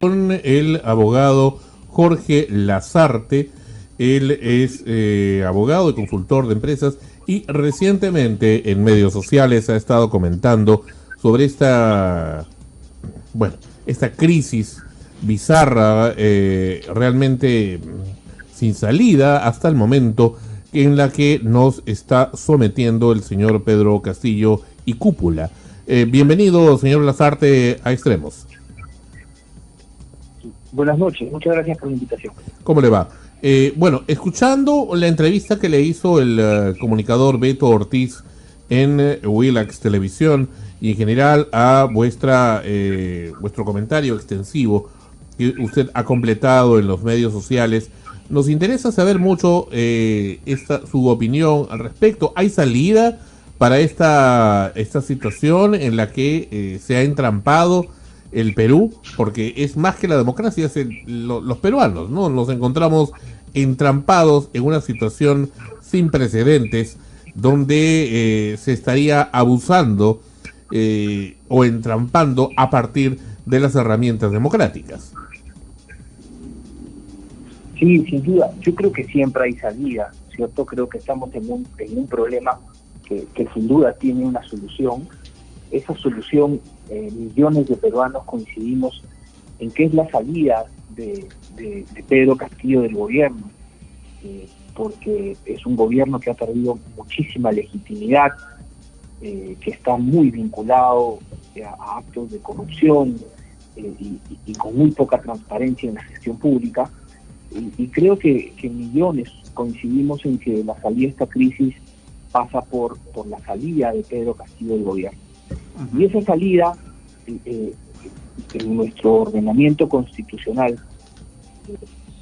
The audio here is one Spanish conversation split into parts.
Con el abogado Jorge Lasarte. Él es abogado y consultor de empresas y recientemente en medios sociales ha estado comentando sobre esta crisis bizarra, realmente sin salida hasta el momento, en la que nos está sometiendo el señor Pedro Castillo y Cúpula. Bienvenido, señor Lasarte, a Extremos. Buenas noches, muchas gracias por la invitación. ¿Cómo le va? Escuchando la entrevista que le hizo el comunicador Beto Ortiz en Willax Televisión y en general a vuestro comentario extensivo que usted ha completado en los medios sociales, nos interesa saber mucho su opinión al respecto. ¿Hay salida para esta situación en la que se ha entrampado el Perú? Porque es más que la democracia, es los peruanos, ¿no? Nos encontramos entrampados en una situación sin precedentes donde se estaría abusando o entrampando a partir de las herramientas democráticas. Sí, sin duda. Yo creo que siempre hay salida, ¿cierto? Creo que estamos en un problema que sin duda tiene una solución. Esa solución, millones de peruanos coincidimos en que es la salida de Pedro Castillo del gobierno, porque es un gobierno que ha perdido muchísima legitimidad, que está muy vinculado a actos de corrupción y con muy poca transparencia en la gestión pública, y creo que millones coincidimos en que la salida de esta crisis pasa por la salida de Pedro Castillo del gobierno. Y esa salida, en nuestro ordenamiento constitucional,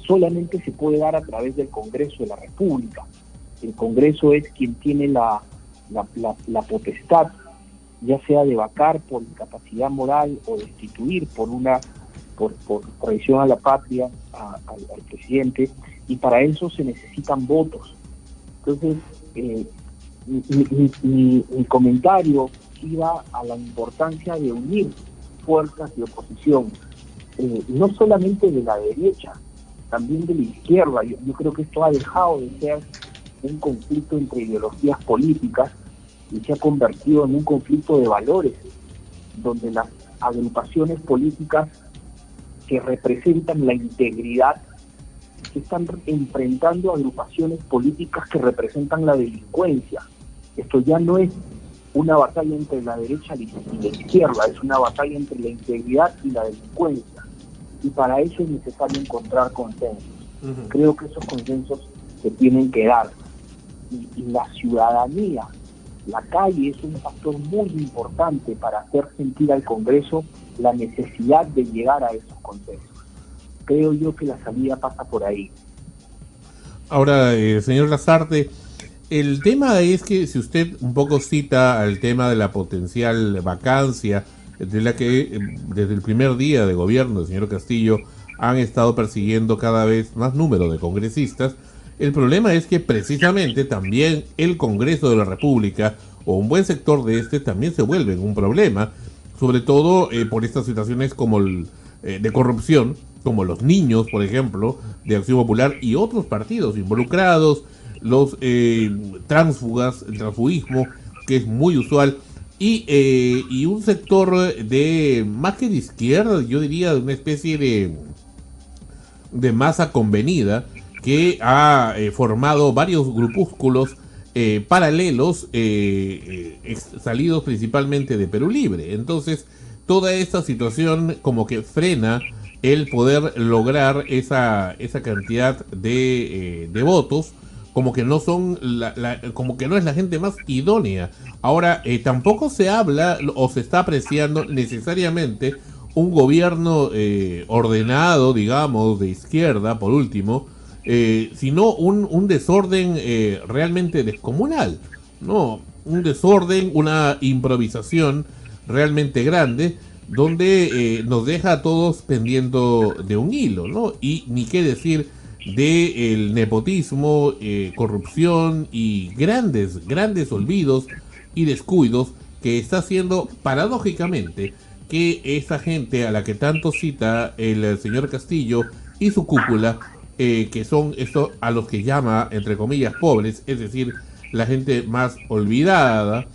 solamente se puede dar a través del Congreso de la República. El Congreso es quien tiene la potestad, ya sea de vacar por incapacidad moral o destituir por traición a la patria al presidente, y para eso se necesitan votos. Entonces, mi comentario iba a la importancia de unir fuerzas de oposición, no solamente de la derecha, también de la izquierda. Yo creo que esto ha dejado de ser un conflicto entre ideologías políticas y se ha convertido en un conflicto de valores, donde las agrupaciones políticas que representan la integridad se están enfrentando a agrupaciones políticas que representan la delincuencia. Esto ya no es una batalla entre la derecha y la izquierda, es una batalla entre la integridad y la delincuencia, y para eso es necesario encontrar consensos. Creo que esos consensos se tienen que dar, y la ciudadanía, la calle, es un factor muy importante para hacer sentir al Congreso la necesidad de llegar a esos consensos. Creo yo que la salida pasa por ahí. Ahora, señor Lasarte, el tema es que si usted un poco cita al tema de la potencial vacancia, de la que desde el primer día de gobierno del señor Castillo han estado persiguiendo cada vez más número de congresistas, el problema es que precisamente también el Congreso de la República, o un buen sector de este, también se vuelve un problema, sobre todo por estas situaciones como de corrupción, como los niños, por ejemplo, de Acción Popular y otros partidos involucrados, los tránsfugas, el transfugismo, que es muy usual, y un sector más que de izquierda, yo diría de una especie de masa convenida, que ha formado varios grupúsculos paralelos, salidos principalmente de Perú Libre. Entonces, toda esta situación como que frena el poder lograr esa cantidad de votos, como que no son como que no es la gente más idónea. Ahora, tampoco se habla o se está apreciando necesariamente un gobierno ordenado, digamos, de izquierda, por último, sino un desorden realmente descomunal, ¿no? Un desorden, una improvisación realmente grande, donde nos deja a todos pendiendo de un hilo, ¿no? Y ni qué decir del nepotismo, corrupción y grandes olvidos y descuidos que está haciendo paradójicamente que esa gente a la que tanto cita el señor Castillo y su cúpula, que son esto a los que llama, entre comillas, pobres, es decir, la gente más olvidada,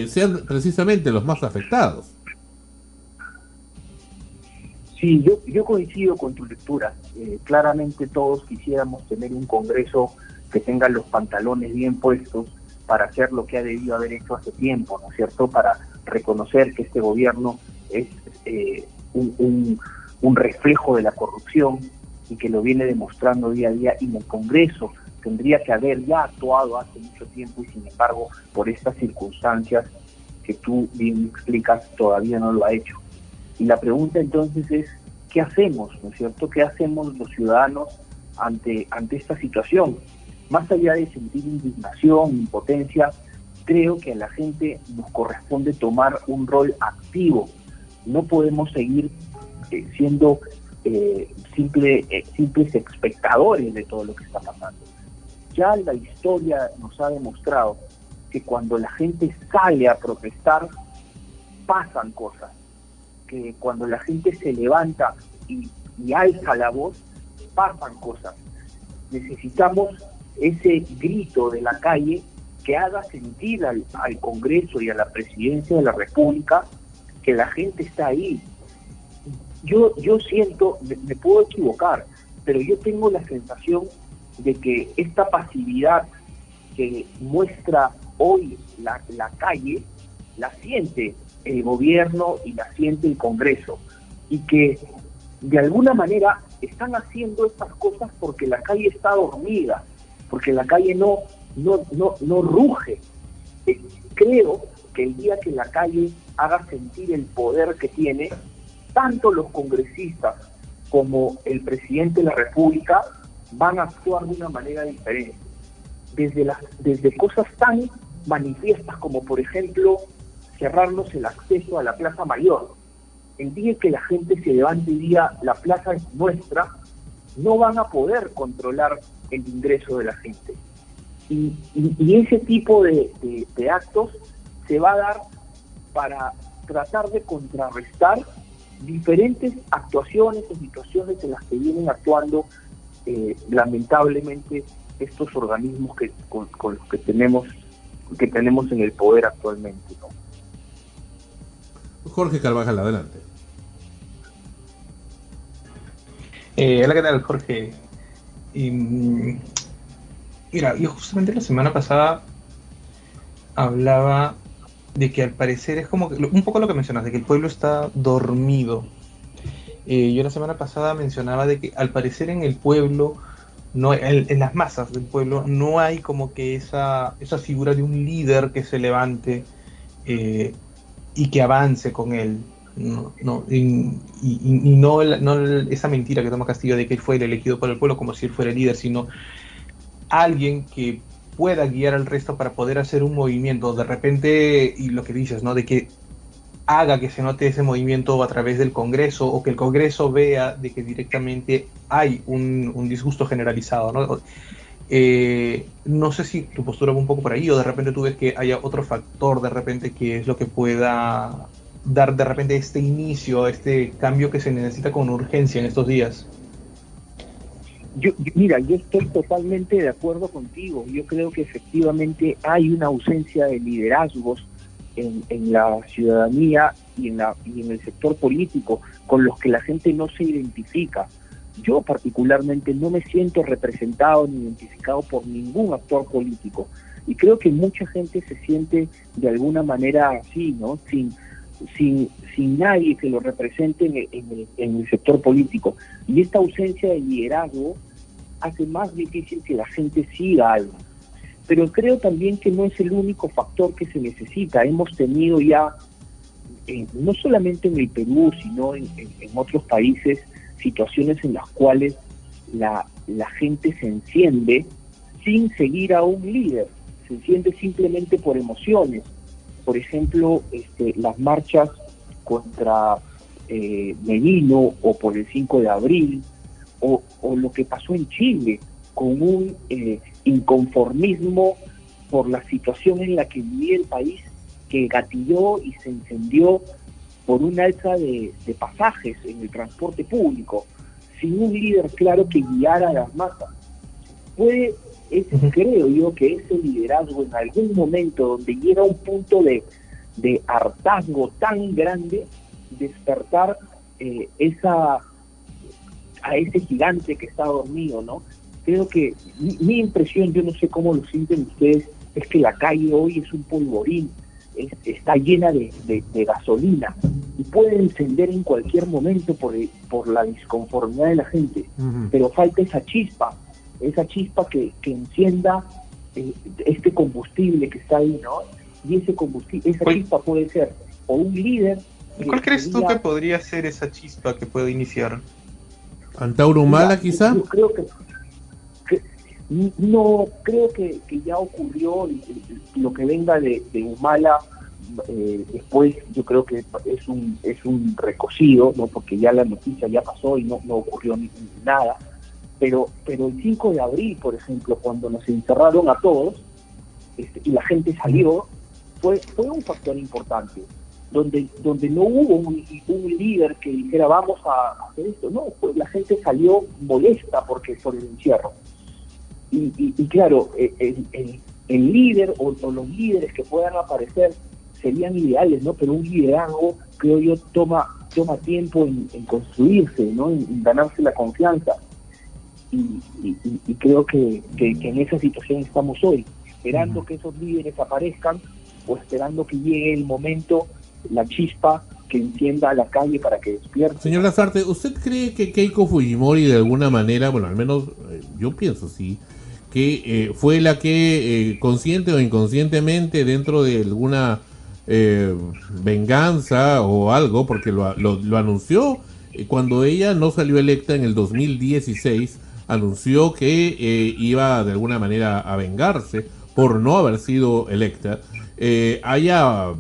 sean precisamente los más afectados. Sí, yo coincido con tu lectura. Claramente todos quisiéramos tener un Congreso que tenga los pantalones bien puestos para hacer lo que ha debido haber hecho hace tiempo, ¿no es cierto? Para reconocer que este gobierno es un reflejo de la corrupción y que lo viene demostrando día a día, y en el Congreso tendría que haber ya actuado hace mucho tiempo, y sin embargo, por estas circunstancias que tú bien explicas, todavía no lo ha hecho. Y la pregunta entonces es, ¿qué hacemos, no es cierto? ¿Qué hacemos los ciudadanos ante esta situación? Más allá de sentir indignación, impotencia, creo que a la gente nos corresponde tomar un rol activo. No podemos seguir siendo simples espectadores de todo lo que está pasando. Ya la historia nos ha demostrado que cuando la gente sale a protestar, pasan cosas. Que cuando la gente se levanta y alza la voz, pasan cosas. Necesitamos ese grito de la calle que haga sentir al Congreso y a la Presidencia de la República que la gente está ahí. Yo siento, me puedo equivocar, pero yo tengo la sensación de que esta pasividad que muestra hoy la calle, la siente el gobierno y la siente el Congreso, y que de alguna manera están haciendo estas cosas porque la calle está dormida, porque la calle no ruge. Creo que el día que la calle haga sentir el poder que tiene, tanto los congresistas como el presidente de la República van a actuar de una manera diferente. Desde cosas tan manifiestas como, por ejemplo, cerrarnos el acceso a la Plaza Mayor. El día que la gente se levante y diga la plaza es nuestra, no van a poder controlar el ingreso de la gente. Y ese tipo de actos se va a dar para tratar de contrarrestar diferentes actuaciones o situaciones en las que vienen actuando lamentablemente estos organismos con los que tenemos en el poder actualmente, ¿no? Jorge Carvajal, adelante. Hola, ¿qué tal, Jorge? Mira, yo justamente la semana pasada hablaba de que al parecer es como que, un poco lo que mencionas, de que el pueblo está dormido. Yo la semana pasada mencionaba de que al parecer en el pueblo, en las masas del pueblo, no hay como que esa figura de un líder que se levante y que avance con él. Y no esa mentira que toma Castillo de que él fue el elegido por el pueblo como si él fuera el líder, sino alguien que pueda guiar al resto para poder hacer un movimiento de repente, y lo que dices, ¿no? De que haga que se note ese movimiento a través del Congreso, o que el Congreso vea de que directamente hay un disgusto generalizado, ¿no? No sé si tu postura va un poco por ahí, o de repente tú ves que haya otro factor de repente que es lo que pueda dar de repente este inicio, este cambio que se necesita con urgencia en estos días. Mira, yo estoy totalmente de acuerdo contigo. Yo creo que efectivamente hay una ausencia de liderazgos en la ciudadanía y en el sector político con los que la gente no se identifica. Yo particularmente no me siento representado ni identificado por ningún actor político, y creo que mucha gente se siente de alguna manera así, ¿no? Sin nadie que lo represente en el sector político. Y esta ausencia de liderazgo hace más difícil que la gente siga algo. Pero creo también que no es el único factor que se necesita. Hemos tenido ya, no solamente en el Perú, sino en otros países, situaciones en las cuales la gente se enciende sin seguir a un líder, se enciende simplemente por emociones. Por ejemplo, las marchas contra Merino, o por el 5 de abril, o lo que pasó en Chile, con un inconformismo por la situación en la que vivía el país, que gatilló y se encendió por un alza de pasajes en el transporte público, sin un líder claro que guiara a las masas. Creo yo que ese liderazgo en algún momento donde llega a un punto de hartazgo tan grande, despertar a ese gigante que está dormido, ¿no? Creo que mi impresión, yo no sé cómo lo sienten ustedes, es que la calle hoy es un polvorín, está llena de gasolina y puede encender en cualquier momento por la disconformidad de la gente, pero falta esa chispa que encienda este combustible que está ahí, ¿no? Y esa chispa puede ser o un líder. ¿Cuál crees tú que podría ser esa chispa que puede iniciar? ¿Antauro Humala, quizá? Yo creo no creo que ya ocurrió lo que venga de Humala. Después yo creo que es un recocido, ¿no? Porque ya la noticia ya pasó y no ocurrió nada. Pero el 5 de abril, por ejemplo, cuando nos encerraron a todos y la gente salió, fue un factor importante, donde no hubo un líder que dijera vamos a hacer esto, no, pues la gente salió molesta por el encierro. Y claro, el líder o los líderes que puedan aparecer serían ideales, ¿no? Pero un liderazgo, creo yo, toma tiempo en construirse, ¿no? En ganarse la confianza. Y creo que en esa situación estamos hoy, esperando que esos líderes aparezcan o esperando que llegue el momento, la chispa que encienda a la calle para que despierte. Señor Lasarte, ¿usted cree que Keiko Fujimori de alguna manera, bueno, al menos yo pienso sí, que fue la que consciente o inconscientemente dentro de alguna venganza o algo, porque lo anunció cuando ella no salió electa en el 2016, anunció que iba de alguna manera a vengarse por no haber sido electa, haya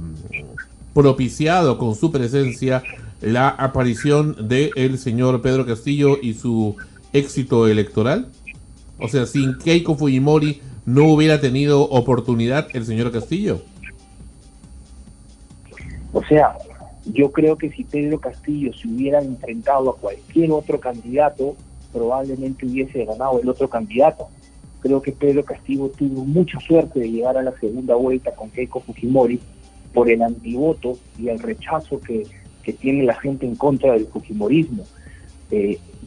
propiciado con su presencia la aparición del señor Pedro Castillo y su éxito electoral? O sea, sin Keiko Fujimori no hubiera tenido oportunidad el señor Castillo. O sea, yo creo que si Pedro Castillo se hubiera enfrentado a cualquier otro candidato, probablemente hubiese ganado el otro candidato. Creo que Pedro Castillo tuvo mucha suerte de llegar a la segunda vuelta con Keiko Fujimori por el antivoto y el rechazo que tiene la gente en contra del fujimorismo.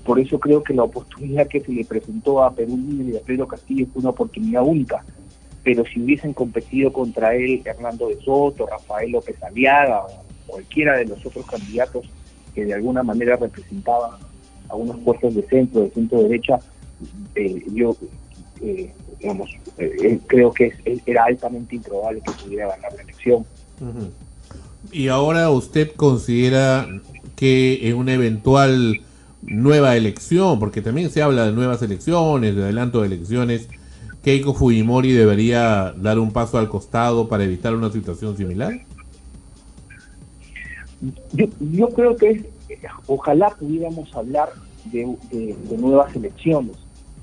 Por eso creo que la oportunidad que se le presentó a Perú Libre y a Pedro Castillo fue una oportunidad única. Pero si hubiesen competido contra él Hernando de Soto, Rafael López Aliaga o cualquiera de los otros candidatos que de alguna manera representaban a unas fuerzas de centro derecha, creo que era altamente improbable que pudiera ganar la elección. Uh-huh. Y ahora usted considera que en una eventual nueva elección, porque también se habla de nuevas elecciones, de adelanto de elecciones, Keiko Fujimori debería dar un paso al costado para evitar una situación similar. Yo creo que ojalá pudiéramos hablar de nuevas elecciones,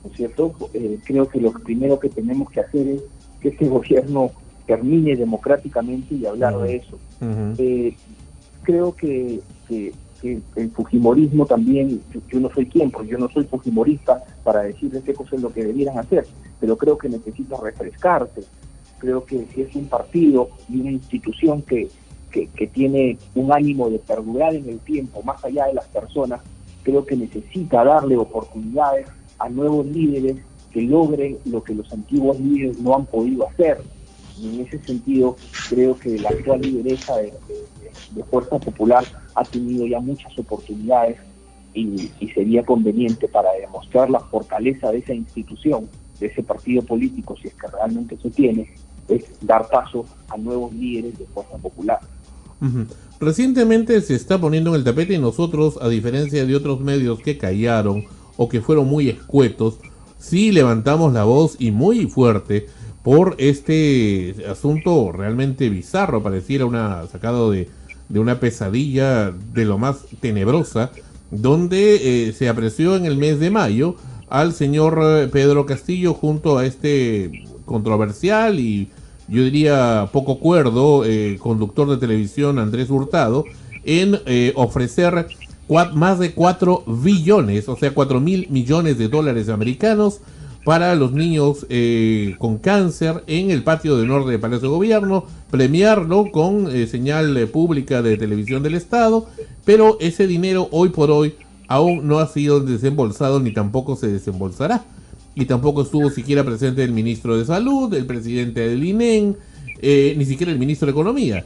¿no es cierto? Creo que lo primero que tenemos que hacer es que este gobierno termine democráticamente y hablar de eso. Uh-huh. Creo que el fujimorismo también, yo no soy quien, porque yo no soy fujimorista para decirles qué cosa es lo que debieran hacer, pero creo que necesita refrescarse. Creo que si es un partido y una institución que tiene un ánimo de perdurar en el tiempo, más allá de las personas, creo que necesita darle oportunidades a nuevos líderes que logren lo que los antiguos líderes no han podido hacer. Y en ese sentido, creo que la actual lideresa de Fuerza Popular ha tenido ya muchas oportunidades y sería conveniente, para demostrar la fortaleza de esa institución, de ese partido político, si es que realmente se tiene, es dar paso a nuevos líderes de Fuerza Popular. Uh-huh. Recientemente se está poniendo en el tapete, y nosotros, a diferencia de otros medios que callaron o que fueron muy escuetos, sí levantamos la voz y muy fuerte por este asunto realmente bizarro, pareciera sacado de una pesadilla de lo más tenebrosa, donde se apreció en el mes de mayo al señor Pedro Castillo junto a este controversial y yo diría poco cuerdo conductor de televisión Andrés Hurtado, en ofrecer más de 4 billones, o sea, 4.000 millones de dólares americanos para los niños con cáncer en el patio de honor del Palacio de Gobierno, premiarlo con señal pública de televisión del Estado, pero ese dinero hoy por hoy aún no ha sido desembolsado ni tampoco se desembolsará. Y tampoco estuvo siquiera presente el ministro de Salud, el presidente del INEN, ni siquiera el ministro de Economía.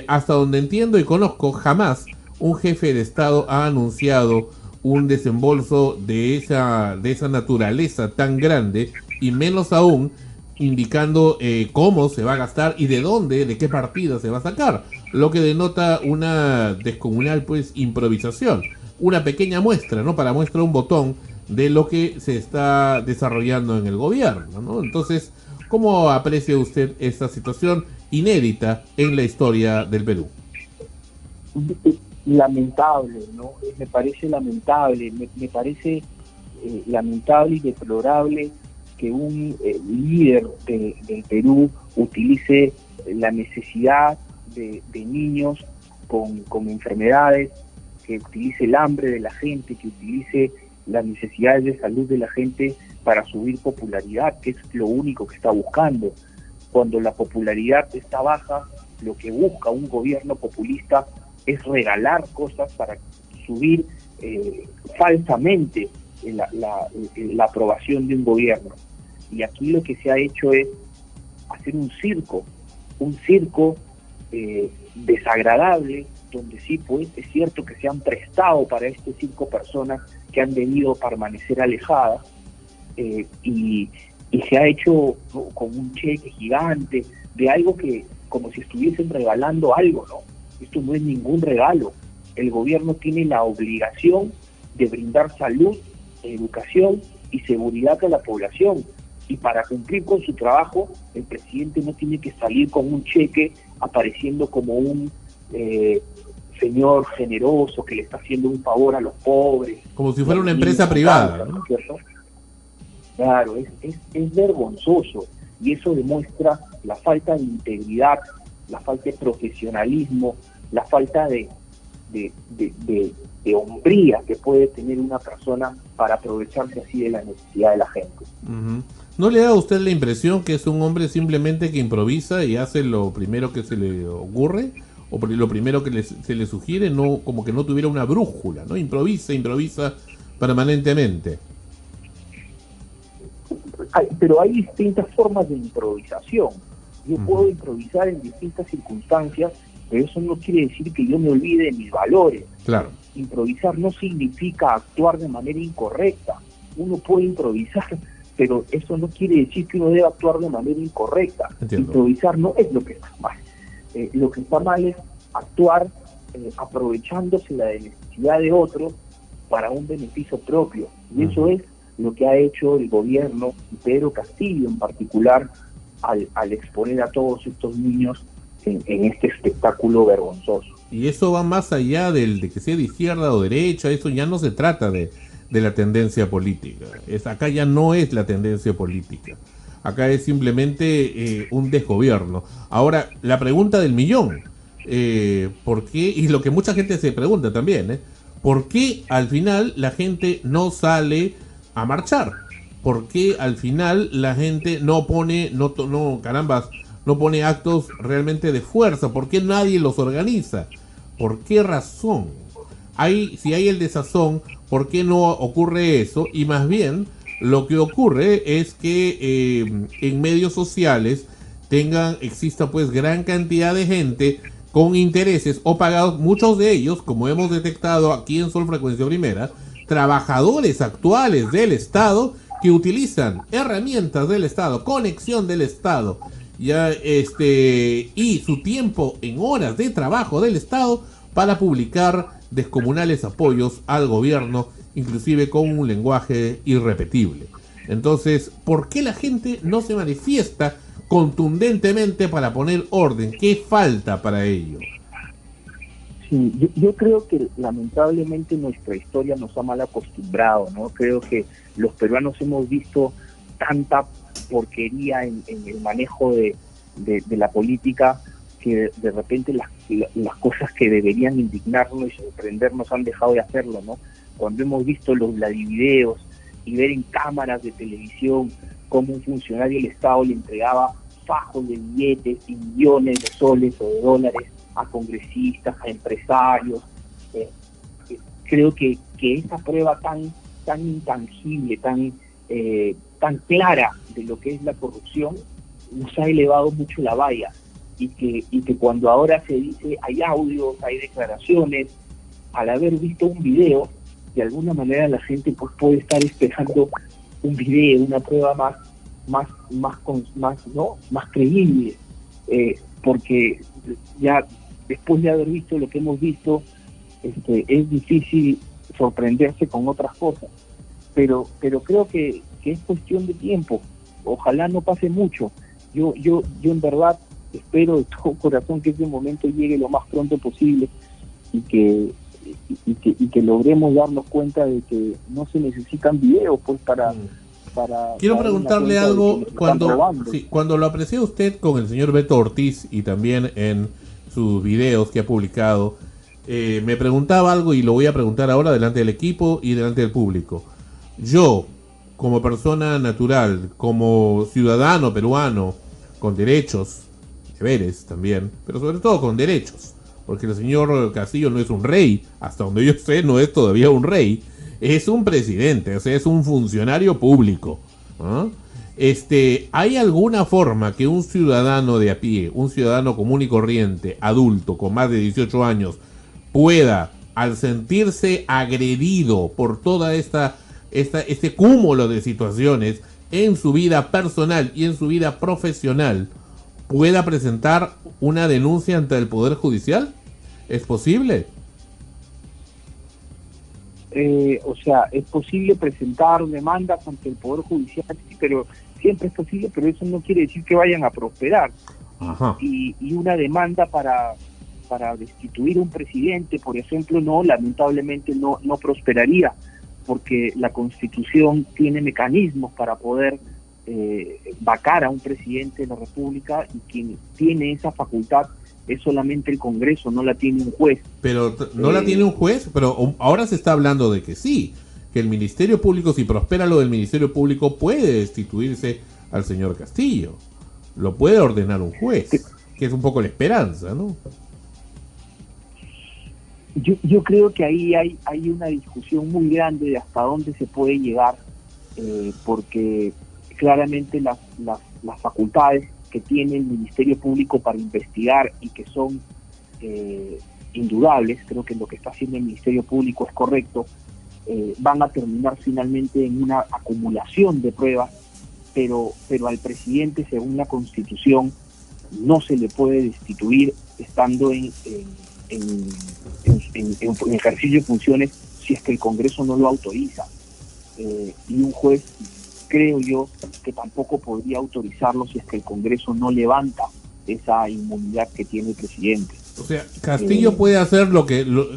Hasta donde entiendo y conozco, jamás un jefe de Estado ha anunciado un desembolso de esa naturaleza tan grande, y menos aún indicando cómo se va a gastar y de dónde, de qué partida se va a sacar, lo que denota una descomunal pues improvisación, una pequeña muestra, ¿no? Para muestra un botón de lo que se está desarrollando en el gobierno, ¿no? Entonces, ¿cómo aprecia usted esta situación inédita en la historia del Perú? Lamentable, ¿no? Me parece lamentable, me parece lamentable y deplorable que un líder del Perú utilice la necesidad de niños con enfermedades, que utilice el hambre de la gente, que utilice las necesidades de salud de la gente para subir popularidad, que es lo único que está buscando. Cuando la popularidad está baja, lo que busca un gobierno populista es regalar cosas para subir falsamente la aprobación de un gobierno. Y aquí lo que se ha hecho es hacer un circo desagradable, donde sí, pues, es cierto que se han prestado para este circo personas que han debido permanecer alejadas, y se ha hecho, ¿no?, con un cheque gigante de algo que, como si estuviesen regalando algo, ¿no? Esto no es ningún regalo. El gobierno tiene la obligación de brindar salud, educación y seguridad a la población. Y para cumplir con su trabajo, el presidente no tiene que salir con un cheque apareciendo como un señor generoso que le está haciendo un favor a los pobres. Como si fuera una empresa privada, ¿no? ¿Cierto? Claro, es vergonzoso, y eso demuestra la falta de integridad, la falta de profesionalismo, la falta de hombría que puede tener una persona para aprovecharse así de la necesidad de la gente. Uh-huh. ¿No le da a usted la impresión que es un hombre simplemente que improvisa y hace lo primero que se le ocurre? ¿O lo primero que se le sugiere? No, como que no tuviera una brújula, ¿no? Improvisa permanentemente. Pero hay distintas formas de improvisación. Yo puedo improvisar en distintas circunstancias, pero eso no quiere decir que yo me olvide de mis valores. Claro. Improvisar no significa actuar de manera incorrecta. Uno puede improvisar, pero eso no quiere decir que uno debe actuar de manera incorrecta. Entiendo. Improvisar no es lo que está mal. Lo que está mal es actuar aprovechándose la necesidad de otros para un beneficio propio. Y eso es lo que ha hecho el gobierno, y Pedro Castillo en particular, al exponer a todos estos niños en este espectáculo vergonzoso. Y eso va más allá de que sea de izquierda o derecha. Eso ya no se trata de la tendencia política. Acá ya no es la tendencia política. Acá es simplemente un desgobierno. Ahora, la pregunta del millón, ¿por qué? Y lo que mucha gente se pregunta también, ¿por qué al final la gente no sale a marchar? ¿Por qué al final la gente no pone actos realmente de fuerza? ¿Por qué nadie los organiza? ¿Por qué razón? Si hay el desazón, ¿por qué no ocurre eso? Y más bien, lo que ocurre es que en medios sociales exista pues gran cantidad de gente con intereses o pagados, muchos de ellos, como hemos detectado aquí en Sol Frecuencia Primera, trabajadores actuales del Estado que utilizan herramientas del Estado, conexión del Estado, y su tiempo en horas de trabajo del Estado para publicar descomunales apoyos al gobierno, inclusive con un lenguaje irrepetible. Entonces, ¿por qué la gente no se manifiesta contundentemente para poner orden? ¿Qué falta para ello? Sí, yo creo que lamentablemente nuestra historia nos ha mal acostumbrado, ¿no? Creo que los peruanos hemos visto tanta porquería en el manejo de la política, que de repente las cosas que deberían indignarnos y sorprendernos han dejado de hacerlo, ¿no? Cuando hemos visto los videos y ver en cámaras de televisión cómo un funcionario del Estado le entregaba fajos de billetes y millones de soles o de dólares a congresistas, a empresarios, creo que esa prueba tan intangible, tan clara de lo que es la corrupción, nos ha elevado mucho la valla, y que cuando ahora se dice hay audios, hay declaraciones, al haber visto un video, de alguna manera la gente pues puede estar esperando un video, una prueba más creíble, porque ya después de haber visto lo que hemos visto, es difícil sorprenderse con otras cosas, pero creo que es cuestión de tiempo. Ojalá no pase mucho. Yo en verdad espero de todo corazón que ese momento llegue lo más pronto posible y que logremos darnos cuenta de que no se necesitan videos pues para quiero preguntarle algo. Cuando lo aprecié usted con el señor Beto Ortiz y también en sus videos que ha publicado, me preguntaba algo y lo voy a preguntar ahora delante del equipo y delante del público. Yo, como persona natural, como ciudadano peruano, con derechos, deberes también, pero sobre todo con derechos, porque el señor Castillo no es un rey, hasta donde yo sé no es todavía un rey, es un presidente, o sea, es un funcionario público, ¿ah? ¿Hay alguna forma que un ciudadano de a pie, un ciudadano común y corriente, adulto, con más de 18 años, pueda, al sentirse agredido por toda este cúmulo de situaciones en su vida personal y en su vida profesional, pueda presentar una denuncia ante el Poder Judicial? ¿Es posible? O sea, es posible presentar demandas ante el Poder Judicial, sí, pero siempre es posible, pero eso no quiere decir que vayan a prosperar. Ajá. Y una demanda para destituir a un presidente, por ejemplo, lamentablemente no prosperaría, porque la Constitución tiene mecanismos para poder vacar a un presidente de la República, y quien tiene esa facultad es solamente el Congreso, no la tiene un juez. Pero no la tiene un juez, pero ahora se está hablando de que sí, que el Ministerio Público, si prospera lo del Ministerio Público, puede destituirse al señor Castillo. Lo puede ordenar un juez, que es un poco la esperanza, ¿no? Yo creo que ahí hay una discusión muy grande de hasta dónde se puede llegar, porque claramente las facultades que tiene el Ministerio Público para investigar y que son indudables, creo que lo que está haciendo el Ministerio Público es correcto, van a terminar finalmente en una acumulación de pruebas, pero al presidente, según la Constitución, no se le puede destituir estando en ejercicio de funciones si es que el Congreso no lo autoriza, y un juez, creo yo, que tampoco podría autorizarlo si es que el Congreso no levanta esa inmunidad que tiene el presidente. O sea, Castillo puede hacer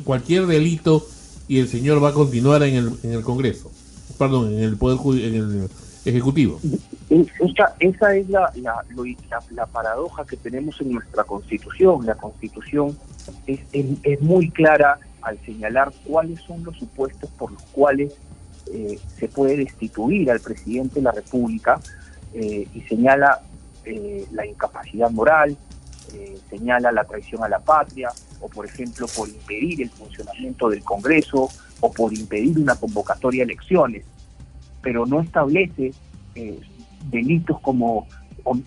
cualquier delito y el señor va a continuar en el Congreso, perdón, en el Poder en el Ejecutivo. Esa es la paradoja que tenemos en nuestra Constitución. La Constitución es muy clara al señalar cuáles son los supuestos por los cuales se puede destituir al presidente de la República, y señala la incapacidad moral, señala la traición a la patria, o por ejemplo por impedir el funcionamiento del Congreso, o por impedir una convocatoria a elecciones, pero no establece delitos como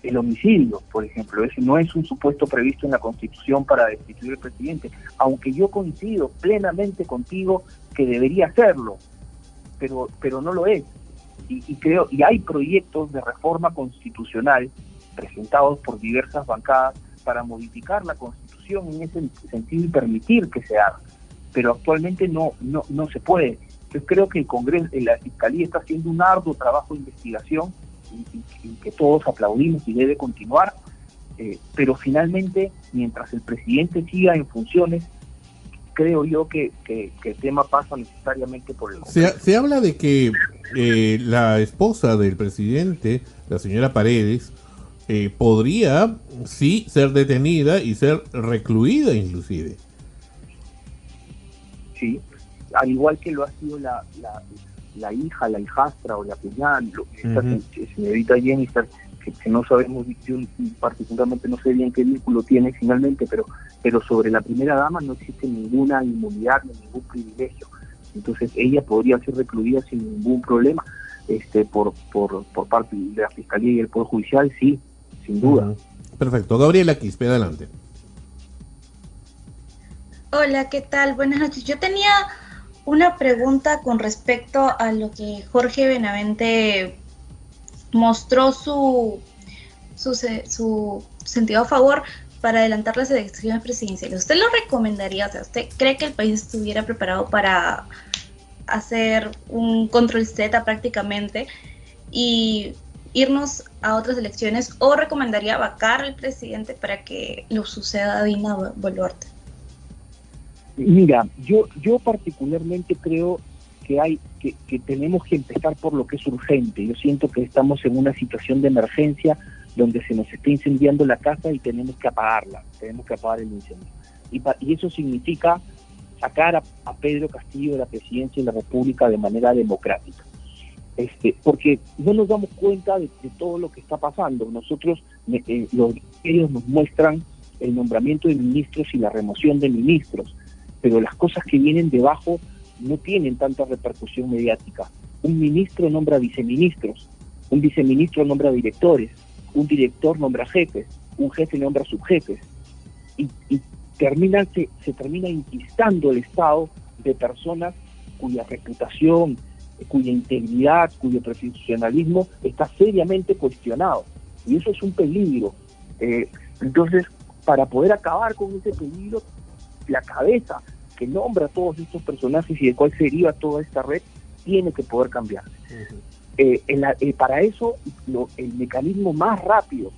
el homicidio, por ejemplo. Ese no es un supuesto previsto en la Constitución para destituir al presidente, aunque yo coincido plenamente contigo que debería serlo, pero no lo es. Y hay proyectos de reforma constitucional presentados por diversas bancadas para modificar la Constitución en ese sentido y permitir que se haga, pero actualmente no se puede. Yo creo que el Congreso, la Fiscalía está haciendo un arduo trabajo de investigación y que todos aplaudimos y debe continuar, pero finalmente, mientras el presidente siga en funciones, creo yo que el tema pasa necesariamente por el Congreso. Se habla de que la esposa del presidente, la señora Paredes, podría sí ser detenida y ser recluida inclusive. Sí, al igual que lo ha sido la hija, la hijastra o la cuñada, esta señorita Jennifer, que no sabemos, yo particularmente no sé bien qué vínculo tiene finalmente, pero sobre la primera dama no existe ninguna inmunidad ni ningún privilegio. Entonces ella podría ser recluida sin ningún problema por parte de la Fiscalía y el Poder Judicial, sí, sin duda. Perfecto. Gabriela Quispe, adelante. Hola, ¿qué tal? Buenas noches. Yo tenía una pregunta con respecto a lo que Jorge Benavente mostró su sentido a favor para adelantar las elecciones presidenciales. ¿Usted lo recomendaría? O sea, ¿usted cree que el país estuviera preparado para hacer un control Z prácticamente y irnos a otras elecciones, o recomendaría vacar al presidente para que lo suceda Dina Boluarte? Mira, yo particularmente creo que tenemos que empezar por lo que es urgente. Yo siento que estamos en una situación de emergencia donde se nos está incendiando la casa y tenemos que apagarla, tenemos que apagar el incendio. Y eso significa sacar a Pedro Castillo de la presidencia de la República de manera democrática. Porque no nos damos cuenta de todo lo que está pasando. Nosotros, ellos nos muestran el nombramiento de ministros y la remoción de ministros, pero las cosas que vienen debajo no tienen tanta repercusión mediática. Un ministro nombra viceministros, un viceministro nombra directores, un director nombra jefes, un jefe nombra subjefes, y se termina inquistando el Estado de personas cuya reputación, cuya integridad, cuyo profesionalismo está seriamente cuestionado, y eso es un peligro. Entonces, para poder acabar con ese peligro, la cabeza que nombra a todos estos personajes y de cuál sería toda esta red tiene que poder cambiar. Para eso, el mecanismo más rápido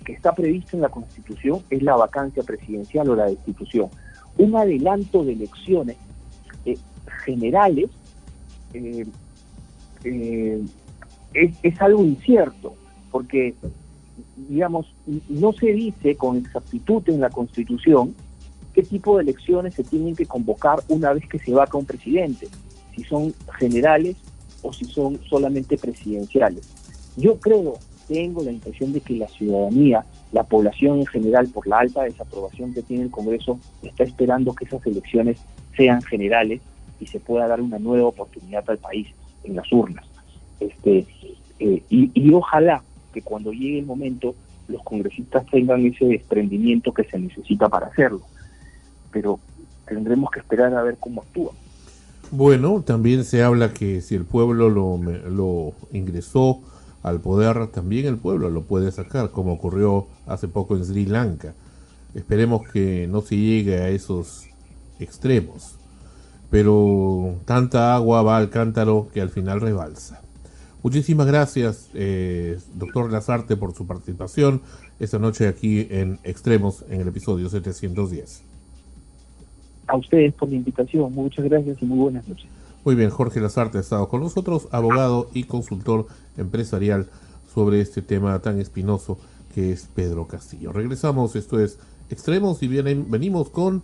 que está previsto en la Constitución es la vacancia presidencial o la destitución. Un adelanto de elecciones generales es algo incierto, porque, digamos, no se dice con exactitud en la Constitución qué tipo de elecciones se tienen que convocar una vez que se vaca un presidente, si son generales o si son solamente presidenciales. Yo tengo la impresión de que la ciudadanía, la población en general, por la alta desaprobación que tiene el Congreso, está esperando que esas elecciones sean generales y se pueda dar una nueva oportunidad al país en las urnas. Y ojalá que cuando llegue el momento los congresistas tengan ese desprendimiento que se necesita para hacerlo. Pero tendremos que esperar a ver cómo actúa. Bueno, también se habla que si el pueblo lo ingresó al poder, también el pueblo lo puede sacar, como ocurrió hace poco en Sri Lanka. Esperemos que no se llegue a esos extremos, pero tanta agua va al cántaro que al final rebalsa. Muchísimas gracias, doctor Lasarte, por su participación esta noche aquí en Extremos, en el episodio 710. A ustedes por la invitación, muchas gracias y muy buenas noches. Muy bien, Jorge Lasarte ha estado con nosotros, abogado y consultor empresarial sobre este tema tan espinoso que es Pedro Castillo. Regresamos, esto es Extremos y venimos con